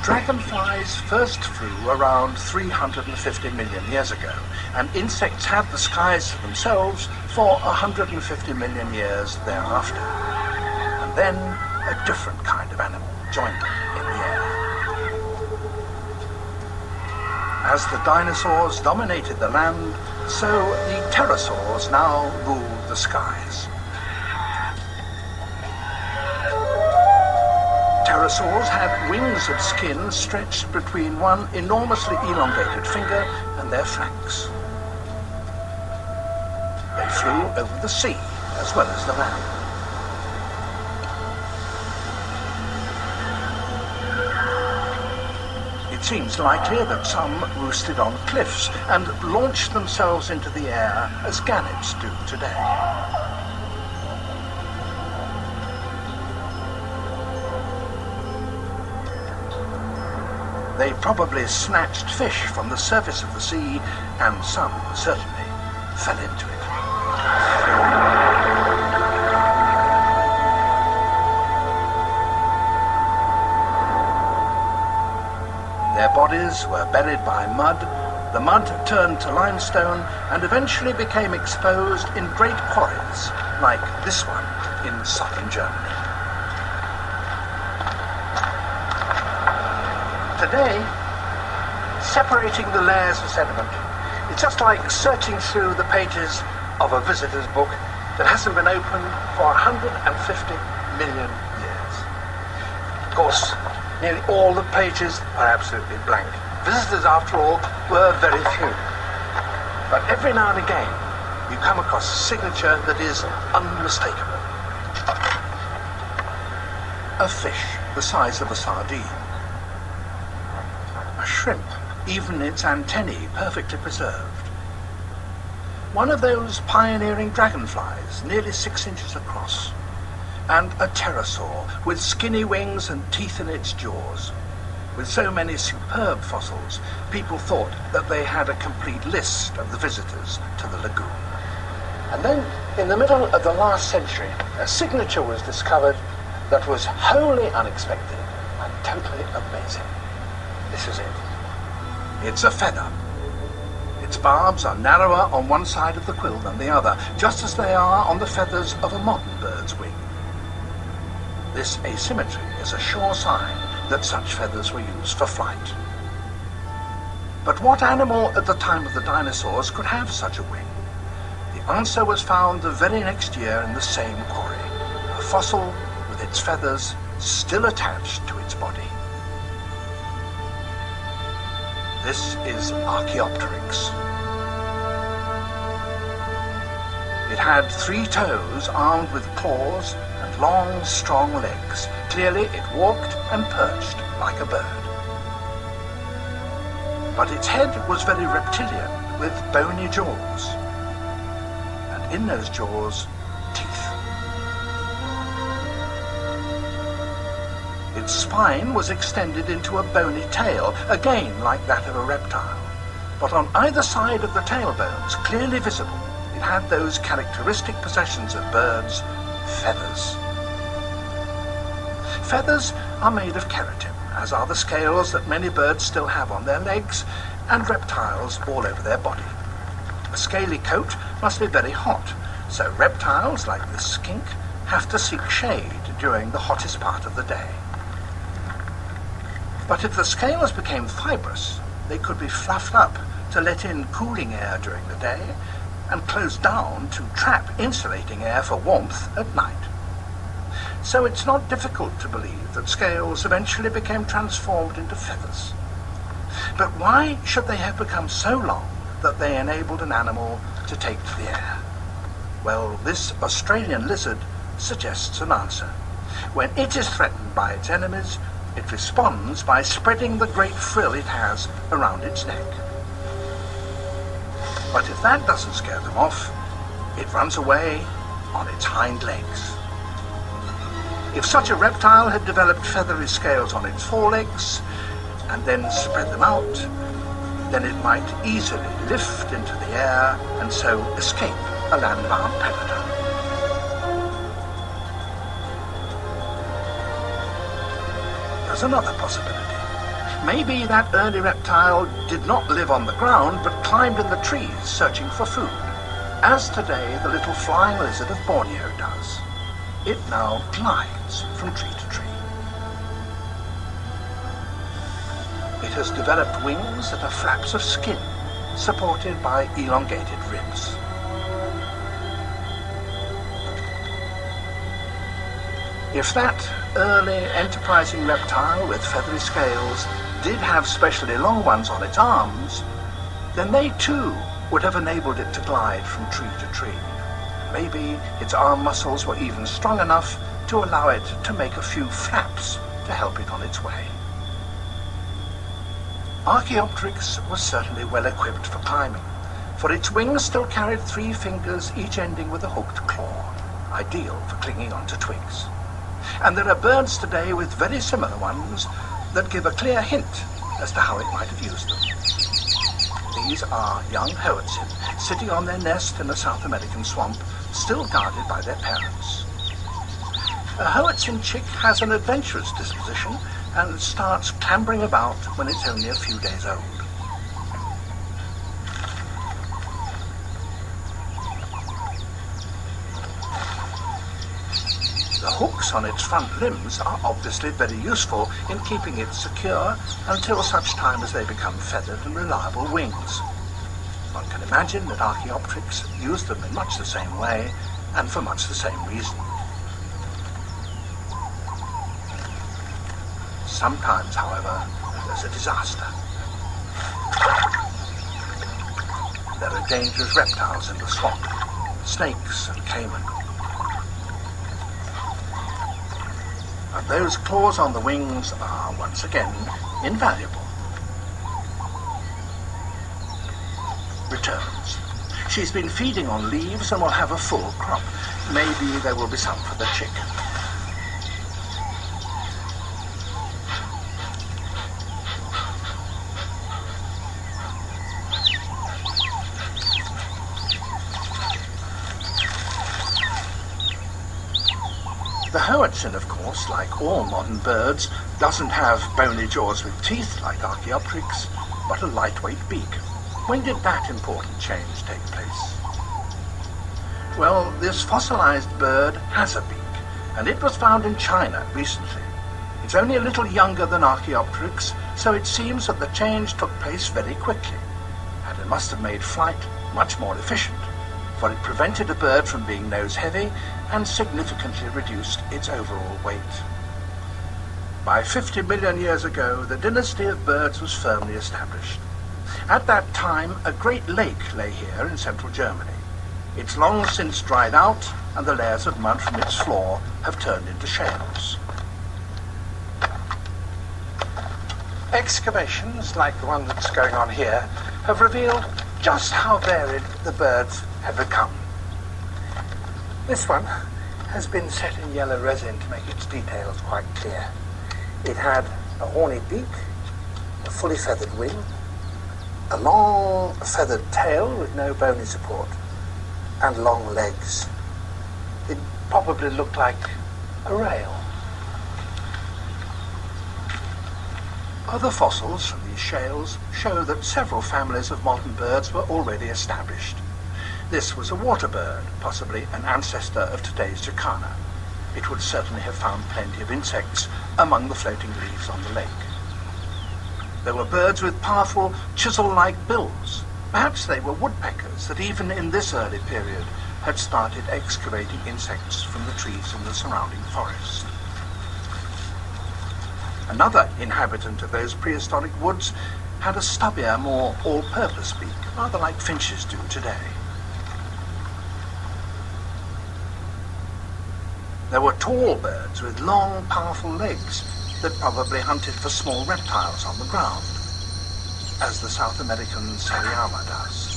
Dragonflies first flew around 350 million years ago, and insects had the skies to themselves for 150 million years thereafter. And then a different kind of animal joined them in the air. As the dinosaurs dominated the land, so the pterosaurs now ruled the skies. Pterosaurs had wings of skin stretched between one enormously elongated finger and their flanks. They flew over the sea as well as the land. It seems likely that some roosted on cliffs and launched themselves into the air as gannets do today. They probably snatched fish from the surface of the sea, and some certainly fell into it. Their bodies were buried by mud, the mud turned to limestone and eventually became exposed in great quarries, like this one in southern Germany. Today, separating the layers of sediment, it's just like searching through the pages of a visitor's book that hasn't been opened for 150 million years. Of course, nearly all the pages are absolutely blank. Visitors, after all, were very few. But every now and again, you come across a signature that is unmistakable. A fish the size of a sardine. A shrimp, even its antennae perfectly preserved. One of those pioneering dragonflies, nearly 6 inches across. And a pterosaur with skinny wings and teeth in its jaws. With so many superb fossils, people thought that they had a complete list of the visitors to the lagoon. And then, in the middle of the last century, a signature was discovered that was wholly unexpected and totally amazing. This is it. It's a feather. Its barbs are narrower on one side of the quill than the other, just as they are on the feathers of a modern bird's wing. This asymmetry is a sure sign that such feathers were used for flight. But what animal at the time of the dinosaurs could have such a wing? The answer was found the very next year in the same quarry, a fossil with its feathers still attached to its body. This is Archaeopteryx. It had 3 toes armed with claws and long, strong legs. Clearly, it walked and perched like a bird. But its head was very reptilian, with bony jaws. And in those jaws, teeth. Its spine was extended into a bony tail, again like that of a reptile. But on either side of the tailbones, clearly visible, it had those characteristic possessions of birds, feathers. Feathers are made of keratin, as are the scales that many birds still have on their legs, and reptiles all over their body. A scaly coat must be very hot, so reptiles, like this skink, have to seek shade during the hottest part of the day. But if the scales became fibrous, they could be fluffed up to let in cooling air during the day, and closed down to trap insulating air for warmth at night. So it's not difficult to believe that scales eventually became transformed into feathers. But why should they have become so long that they enabled an animal to take to the air? Well, this Australian lizard suggests an answer. When it is threatened by its enemies, it responds by spreading the great frill it has around its neck. But if that doesn't scare them off, it runs away on its hind legs. If such a reptile had developed feathery scales on its forelegs and then spread them out, then it might easily lift into the air and so escape a land-bound predator. There's another possibility. Maybe that early reptile did not live on the ground, but climbed in the trees searching for food, as today the little flying lizard of Borneo does. It now glides from tree to tree. It has developed wings that are flaps of skin, supported by elongated ribs. If that early enterprising reptile with feathery scales did have specially long ones on its arms, then they too would have enabled it to glide from tree to tree. Maybe its arm muscles were even strong enough to allow it to make a few flaps to help it on its way. Archaeopteryx was certainly well equipped for climbing, for its wings still carried 3 fingers, each ending with a hooked claw, ideal for clinging onto twigs. And there are birds today with very similar ones that give a clear hint as to how it might have used them. These are young Hoatzin, sitting on their nest in a South American swamp, still guarded by their parents. A Hoatzin chick has an adventurous disposition and starts clambering about when it's only a few days old. The hooks on its front limbs are obviously very useful in keeping it secure until such time as they become feathered and reliable wings. One can imagine that Archaeopteryx used them in much the same way and for much the same reason. Sometimes, however, there's a disaster. There are dangerous reptiles in the swamp, snakes and caiman. And those claws on the wings are, once again, invaluable. Returns. She's been feeding on leaves and will have a full crop. Maybe there will be some for the chick. The Hoatzin, of course, like all modern birds, doesn't have bony jaws with teeth like Archaeopteryx, but a lightweight beak. When did that important change take place? Well, this fossilized bird has a beak, and it was found in China recently. It's only a little younger than Archaeopteryx, so it seems that the change took place very quickly, and it must have made flight much more efficient, for it prevented a bird from being nose-heavy and significantly reduced its overall weight. By 50 million years ago, the dynasty of birds was firmly established. At that time, a great lake lay here in central Germany. It's long since dried out, and the layers of mud from its floor have turned into shales. Excavations, like the one that's going on here, have revealed just how varied the birds have become. This one has been set in yellow resin to make its details quite clear. It had a horny beak, a fully feathered wing, a long feathered tail with no bony support, and long legs. It probably looked like a rail. Other fossils from these shales show that several families of modern birds were already established. This was a water bird, possibly an ancestor of today's jacana. It would certainly have found plenty of insects among the floating leaves on the lake. There were birds with powerful chisel-like bills. Perhaps they were woodpeckers that even in this early period had started excavating insects from the trees in the surrounding forest. Another inhabitant of those prehistoric woods had a stubbier, more all-purpose beak, rather like finches do today. There were tall birds with long, powerful legs that probably hunted for small reptiles on the ground, as the South American Sariama does.